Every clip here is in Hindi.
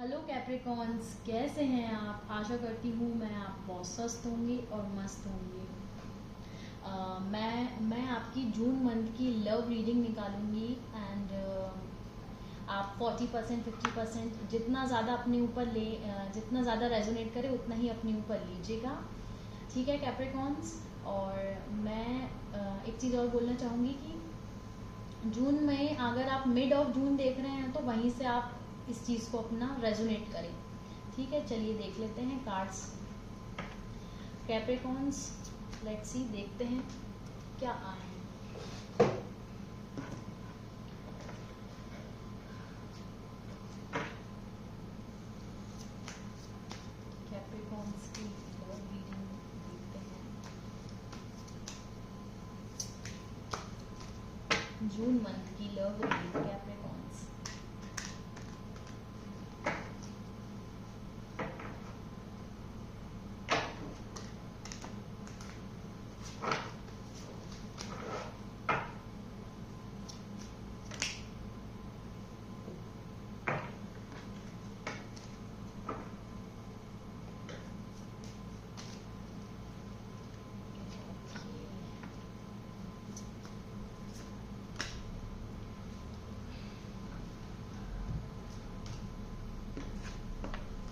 हेलो कैप्रिकॉन्स, कैसे हैं आप? आशा करती हूँ मैं आप बहुत स्वस्थ होंगे और मस्त होंगे। मैं आपकी जून मंथ की लव रीडिंग निकालूंगी एंड आप 40% 50% जितना ज़्यादा अपने ऊपर ले जितना ज़्यादा रेजोनेट करे उतना ही अपने ऊपर लीजिएगा। ठीक है कैप्रिकॉन्स। और मैं एक चीज़ और बोलना चाहूँगी कि जून में अगर आप मिड ऑफ जून देख रहे हैं तो वहीं से आप इस चीज़ को अपना रेजोनेट करें। ठीक है, चलिए देख लेते हैं कार्ड्स। कैप्रिकॉन्स, लेट्स सी, देखते हैं क्या आए हैं। कैप्रिकॉन्स की लव रीडिंग देखते हैं। जून मंथ की लव रीडिंग कैप्रिकॉन्स।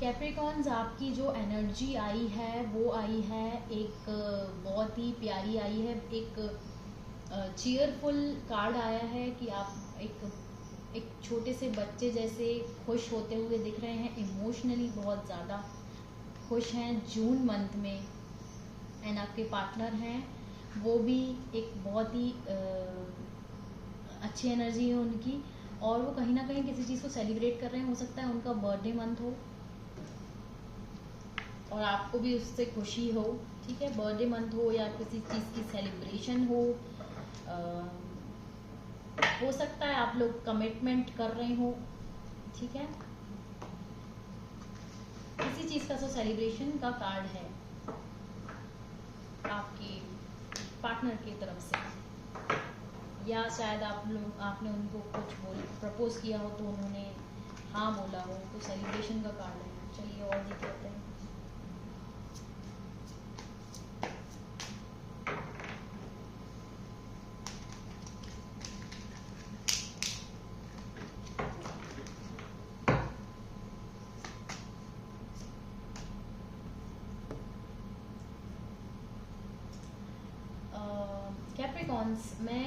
कैप्रिकॉन्स, आपकी जो एनर्जी आई है वो आई है एक बहुत ही प्यारी आई है। एक चीयरफुल कार्ड आया है कि आप एक छोटे से बच्चे जैसे खुश होते हुए दिख रहे हैं, इमोशनली बहुत ज़्यादा खुश हैं जून मंथ में। एंड आपके पार्टनर हैं वो भी एक बहुत ही अच्छी एनर्जी है उनकी, और वो कहीं ना कहीं किसी चीज़ को सेलिब्रेट कर रहे हैं। हो सकता है उनका बर्थडे मंथ हो और आपको भी उससे खुशी हो। ठीक है, बर्थडे मंथ हो या किसी चीज़ की सेलिब्रेशन हो सकता है आप लोग कमिटमेंट कर रहे हो। ठीक है, किसी चीज़ का सेलिब्रेशन का कार्ड है आपके पार्टनर की तरफ से, या शायद आपने उनको कुछ प्रपोज किया हो तो उन्होंने हाँ बोला हो, तो सेलिब्रेशन का कार्ड है। चलिए और देख लेते हैं। कैप्रिकॉन्स, मैं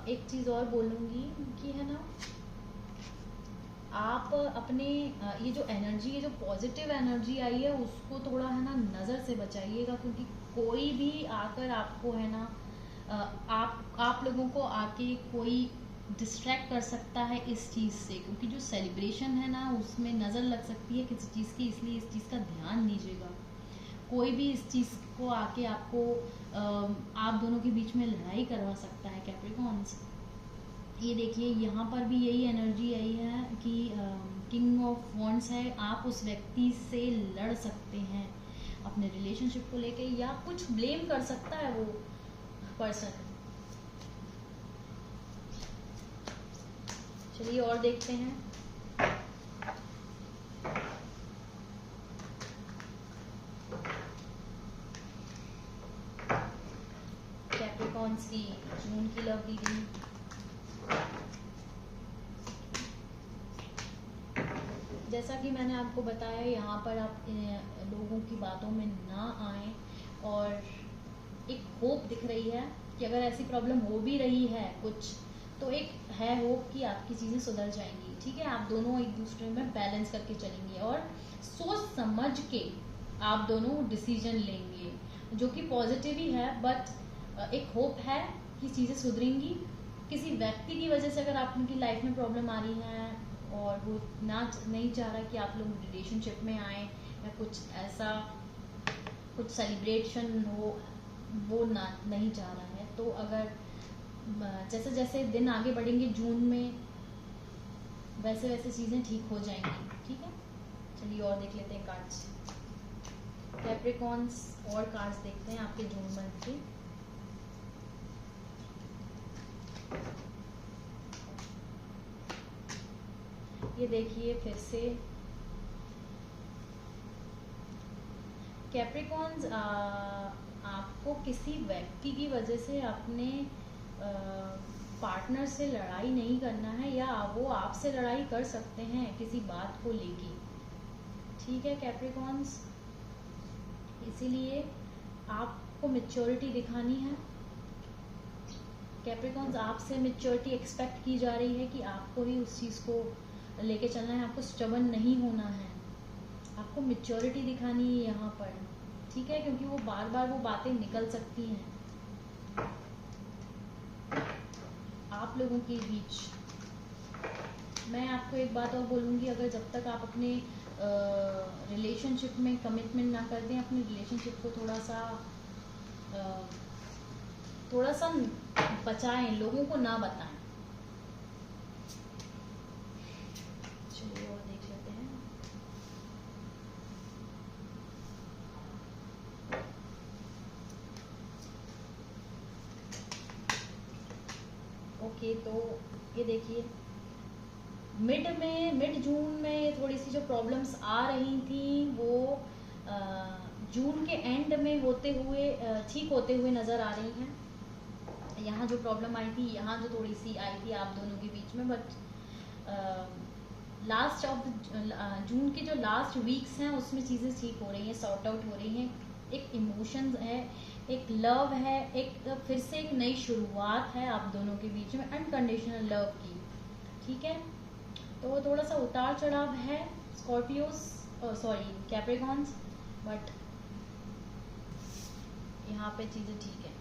एक चीज़ और बोलूँगी कि है ना, आप अपने ये जो एनर्जी, ये जो पॉजिटिव एनर्जी आई है उसको थोड़ा है ना नज़र से बचाइएगा, क्योंकि कोई भी आकर आपको है ना आप लोगों को आके कोई डिस्ट्रैक्ट कर सकता है इस चीज़ से, क्योंकि जो सेलिब्रेशन है ना उसमें नज़र लग सकती है किसी चीज़ की, इसलिए इस चीज़ का ध्यान दीजिएगा। कोई भी इस चीज़ को आके आपको आप दोनों के बीच में लड़ाई करवा सकता है कैप्रिकॉन्स। ये देखिए यहाँ पर भी यही एनर्जी आई है कि किंग ऑफ वॉन्ड्स है। आप उस व्यक्ति से लड़ सकते हैं अपने रिलेशनशिप को लेके, या कुछ ब्लेम कर सकता है वो पर्सन। चलिए और देखते हैं। कैप्रिकॉन्स की जून की लव रीडिंग। जैसा कि मैंने आपको बताया, यहाँ पर आप लोगों की बातों में ना आए, और एक होप दिख रही है कि अगर ऐसी प्रॉब्लम हो भी रही है कुछ, तो एक है होप कि आपकी चीज़ें सुधर जाएंगी। ठीक है, आप दोनों एक दूसरे में बैलेंस करके चलेंगे और सोच समझ के आप दोनों डिसीजन लेंगे, जो कि पॉजिटिव ही है। बट एक होप है कि चीज़ें सुधरेंगी। किसी व्यक्ति की वजह से अगर आपकी लाइफ में प्रॉब्लम आ रही है और वो नहीं चाह रहा कि आप लोग रिलेशनशिप में आए, या कुछ ऐसा कुछ सेलिब्रेशन हो, वो नहीं चाह रहा है, तो अगर जैसे जैसे दिन आगे बढ़ेंगे जून में, वैसे वैसे चीज़ें ठीक हो जाएंगी। ठीक है, चलिए और देख लेते हैं कार्ड्स। कैप्रिकॉन्स, और कार्ड्स देखते हैं आपके जून मंथ के। ये देखिए फिर से कैप्रिकॉन्स, आपको किसी व्यक्ति की वजह से अपने पार्टनर से लड़ाई नहीं करना है, या वो आपसे लड़ाई कर सकते हैं किसी बात को लेके, ठीक है कैप्रिकॉन्स। इसीलिए आपको मैच्योरिटी दिखानी है कैप्रिकॉन्स, आपसे मैच्योरिटी एक्सपेक्ट की जा रही है कि आपको ही उस चीज़ को लेके चलना है, आपको स्टबर्न नहीं होना है, आपको मैच्योरिटी दिखानी है यहाँ पर, ठीक है, क्योंकि वो बार बार वो बातें निकल सकती हैं आप लोगों के बीच। मैं आपको एक बात और बोलूँगी, अगर जब तक आप अपने रिलेशनशिप में कमिटमेंट ना कर दें, अपने रिलेशनशिप को थोड़ा सा बचाएं, लोगों को ना बताएं। चलिए और देख लेते हैं। ओके, तो ये देखिए, मिड जून में थोड़ी सी जो प्रॉब्लम्स आ रही थी वो जून के एंड में होते हुए ठीक होते हुए नज़र आ रही हैं। यहाँ जो प्रॉब्लम आई थी, यहाँ जो थोड़ी सी आई थी आप दोनों के बीच में, बट लास्ट ऑफ जून के जो लास्ट वीक्स हैं उसमें चीज़ें ठीक हो रही हैं, सॉर्ट आउट हो रही हैं। एक इमोशंस है, एक लव है, एक फिर से एक नई शुरुआत है आप दोनों के बीच में, अनकंडीशनल लव की, ठीक है। तो थोड़ा सा उतार चढ़ाव है कैप्रिकॉन्स, बट यहाँ पे चीज़ें ठीक है।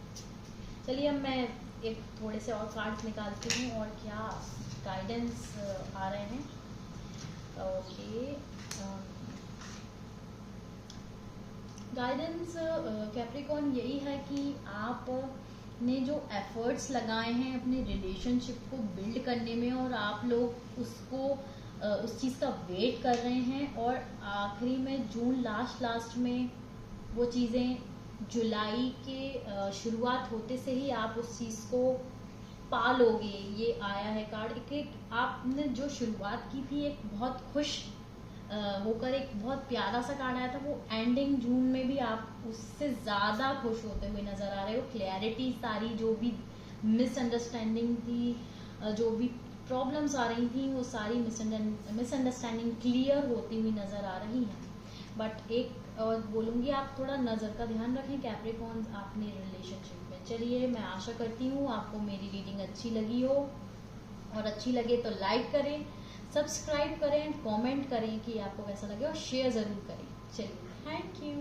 चलिए अब मैं एक थोड़े से और कार्ड्स निकालती हूँ और क्या गाइडेंस आ रहे हैं। ओके, गाइडेंस कैप्रिकॉन यही है कि आपने जो एफर्ट्स लगाए हैं अपने रिलेशनशिप को बिल्ड करने में, और आप लोग उसको उस चीज़ का वेट कर रहे हैं, और आखिरी में जून लास्ट में वो चीज़ें जुलाई के शुरुआत होते से ही आप उस चीज़ को पा लोगे। ये आया है कार्ड, एक आपने जो शुरुआत की थी एक बहुत खुश होकर, एक बहुत प्यारा सा कार्ड आया था, वो एंडिंग जून में भी आप उससे ज़्यादा खुश होते हुए नज़र आ रहे हो। क्लैरिटी, सारी जो भी मिसअंडरस्टैंडिंग थी, जो भी प्रॉब्लम्स आ रही थी, वो सारी मिसअंडरस्टैंडिंग क्लियर होती हुई नज़र आ रही हैं। बट एक और बोलूँगी, आप थोड़ा नज़र का ध्यान रखें कैप्रिकॉन्स अपने रिलेशनशिप में। चलिए, मैं आशा करती हूँ आपको मेरी रीडिंग अच्छी लगी हो, और अच्छी लगे तो लाइक करें, सब्सक्राइब करें, कमेंट करें कि आपको कैसा लगे, और शेयर ज़रूर करें। चलिए, थैंक यू।